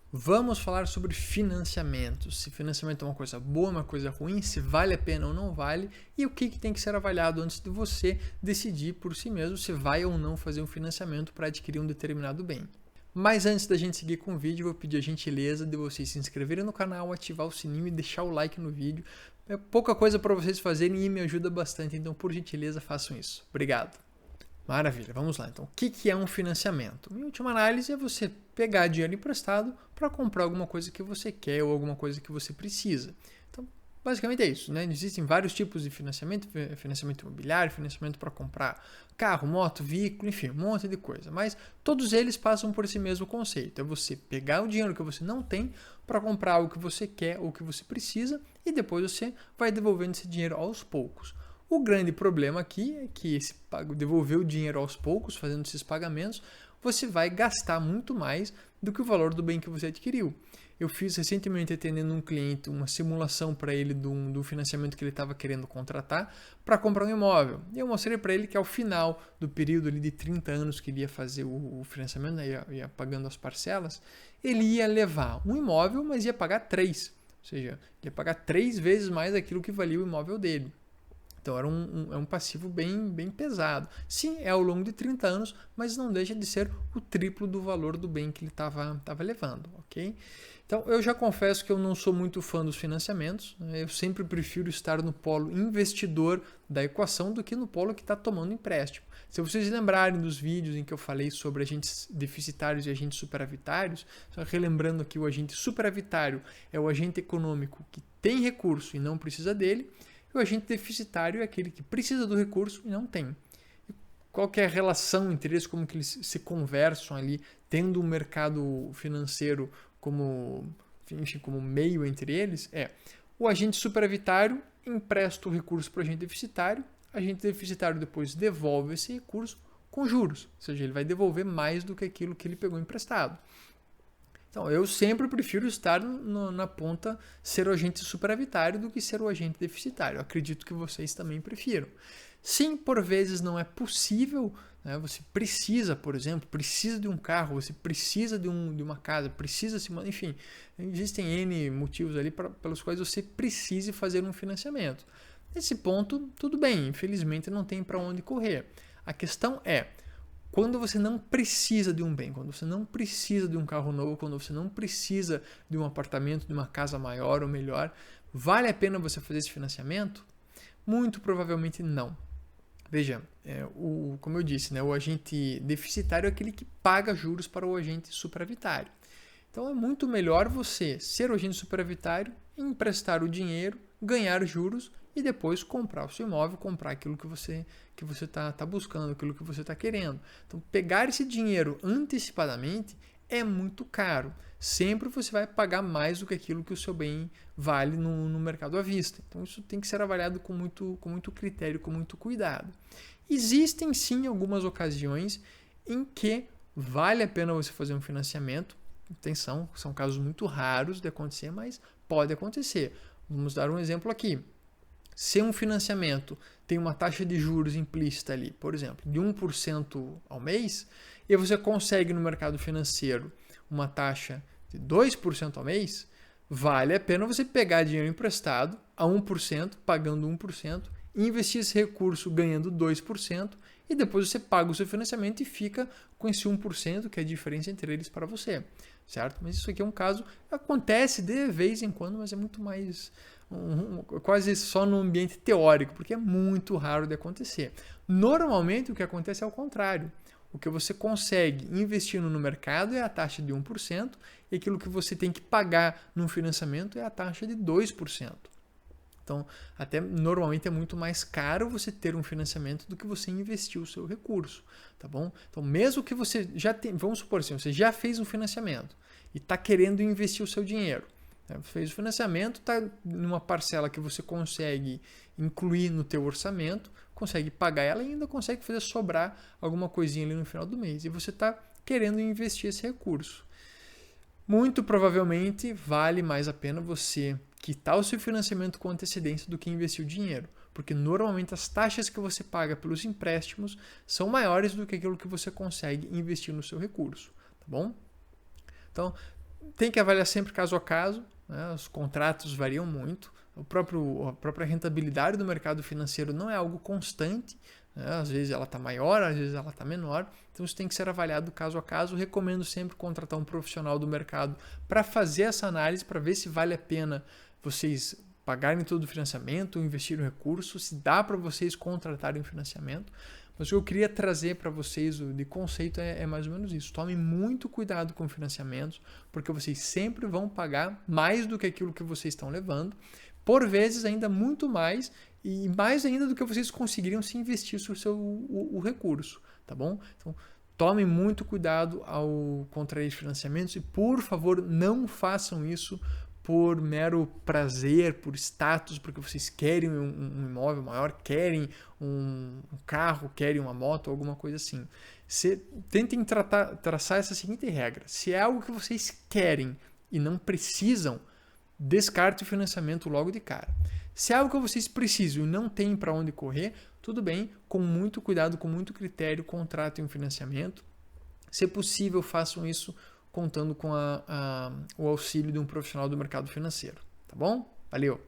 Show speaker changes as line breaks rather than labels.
Vamos falar sobre financiamento. Se financiamento é uma coisa boa, uma coisa ruim, se vale a pena ou não vale, e o que tem que ser avaliado antes de você decidir por si mesmo se vai ou não fazer um financiamento para adquirir um determinado bem. Mas antes da gente seguir com o vídeo, eu vou pedir a gentileza de vocês se inscreverem no canal, ativar o sininho e deixar o like no vídeo. É pouca coisa para vocês fazerem e me ajuda bastante, então por gentileza façam isso. Obrigado. Maravilha, vamos lá. Então, o que é um financiamento? Em última análise, é você pegar dinheiro emprestado para comprar alguma coisa que você quer ou alguma coisa que você precisa. Então, basicamente é isso, né? Existem vários tipos de financiamento, financiamento imobiliário, financiamento para comprar carro, moto, veículo, enfim, um monte de coisa. Mas todos eles passam por esse mesmo conceito. É você pegar o dinheiro que você não tem para comprar algo que você quer ou que você precisa e depois você vai devolvendo esse dinheiro aos poucos. O grande problema aqui é que devolver o dinheiro aos poucos, fazendo esses pagamentos, você vai gastar muito mais do que o valor do bem que você adquiriu. Eu fiz recentemente, atendendo um cliente, uma simulação para ele do financiamento que ele estava querendo contratar para comprar um imóvel. E eu mostrei para ele que ao final do período ali de 30 anos que ele ia fazer o financiamento, né, ia pagando as parcelas, ele ia levar um imóvel, mas ia pagar 3. Ou seja, ia pagar 3 vezes mais aquilo que valia o imóvel dele. Então, era um passivo bem pesado. Sim, é ao longo de 30 anos, mas não deixa de ser o triplo do valor do bem que ele estava levando, ok? Então, eu já confesso que eu não sou muito fã dos financiamentos. Né? Eu sempre prefiro estar no polo investidor da equação do que no polo que está tomando empréstimo. Se vocês lembrarem dos vídeos em que eu falei sobre agentes deficitários e agentes superavitários, só relembrando aqui, o agente superavitário é o agente econômico que tem recurso e não precisa dele, e o agente deficitário é aquele que precisa do recurso e não tem. E qual que é a relação entre eles, como que eles se conversam ali, tendo um mercado financeiro como meio entre eles? O agente superavitário empresta o recurso para o agente deficitário depois devolve esse recurso com juros, ou seja, ele vai devolver mais do que aquilo que ele pegou emprestado. Então, eu sempre prefiro estar na ponta, ser o agente superavitário do que ser o agente deficitário. Eu acredito que vocês também prefiram. Sim, por vezes não é possível, né? Você precisa, por exemplo, precisa de um carro, você precisa de uma casa, precisa se, enfim, existem N motivos ali pelos quais você precise fazer um financiamento. Nesse ponto, tudo bem, infelizmente não tem para onde correr. A questão é, quando você não precisa de um bem, quando você não precisa de um carro novo, quando você não precisa de um apartamento, de uma casa maior ou melhor, vale a pena você fazer esse financiamento? Muito provavelmente não. Veja, como eu disse, né, o agente deficitário é aquele que paga juros para o agente superavitário. Então é muito melhor você ser o agente superavitário, emprestar o dinheiro, ganhar juros e depois comprar o seu imóvel, comprar aquilo que você está buscando, aquilo que você está querendo. Então, pegar esse dinheiro antecipadamente é muito caro. Sempre você vai pagar mais do que aquilo que o seu bem vale no mercado à vista. Então, isso tem que ser avaliado com muito critério, com muito cuidado. Existem, sim, algumas ocasiões em que vale a pena você fazer um financiamento. Atenção, são casos muito raros de acontecer, mas pode acontecer. Vamos dar um exemplo aqui. Se um financiamento tem uma taxa de juros implícita ali, por exemplo, de 1% ao mês, e você consegue no mercado financeiro uma taxa de 2% ao mês, vale a pena você pegar dinheiro emprestado a 1%, pagando 1%, investir esse recurso ganhando 2%, e depois você paga o seu financiamento e fica com esse 1%, que é a diferença entre eles para você, certo? Mas isso aqui é um caso, acontece de vez em quando, mas é muito mais quase só no ambiente teórico, porque é muito raro de acontecer. Normalmente o que acontece é o contrário. O que você consegue investindo no mercado é a taxa de 1%, e aquilo que você tem que pagar no financiamento é a taxa de 2%. Então, até normalmente é muito mais caro você ter um financiamento do que você investir o seu recurso, tá bom? Então, mesmo que você já tem, vamos supor assim, você já fez um financiamento e está querendo investir o seu dinheiro, né? Fez o financiamento, está numa parcela que você consegue incluir no teu orçamento, consegue pagar ela e ainda consegue fazer sobrar alguma coisinha ali no final do mês. E você está querendo investir esse recurso. Muito provavelmente vale mais a pena você quitar o seu financiamento com antecedência do que investir o dinheiro, porque normalmente as taxas que você paga pelos empréstimos são maiores do que aquilo que você consegue investir no seu recurso, tá bom? Então, tem que avaliar sempre caso a caso, né? Os contratos variam muito, a própria rentabilidade do mercado financeiro não é algo constante, né? Às vezes ela está maior, às vezes ela está menor, então isso tem que ser avaliado caso a caso. Recomendo sempre contratar um profissional do mercado para fazer essa análise, para ver se vale a pena vocês pagarem todo o financiamento, investir no recurso, se dá para vocês contratarem o financiamento. Mas o que eu queria trazer para vocês de conceito é mais ou menos isso. Tomem muito cuidado com financiamentos, porque vocês sempre vão pagar mais do que aquilo que vocês estão levando, por vezes ainda muito mais, e mais ainda do que vocês conseguiriam se investisse o recurso, tá bom? Então, tomem muito cuidado ao contrair financiamentos e, por favor, não façam isso por mero prazer, por status, porque vocês querem um imóvel maior, querem um carro, querem uma moto, alguma coisa assim. Tentem traçar essa seguinte regra. Se é algo que vocês querem e não precisam, descarte o financiamento logo de cara. Se é algo que vocês precisam e não têm para onde correr, tudo bem, com muito cuidado, com muito critério, contratem um financiamento. Se possível, façam isso contando com o auxílio de um profissional do mercado financeiro. Tá bom? Valeu!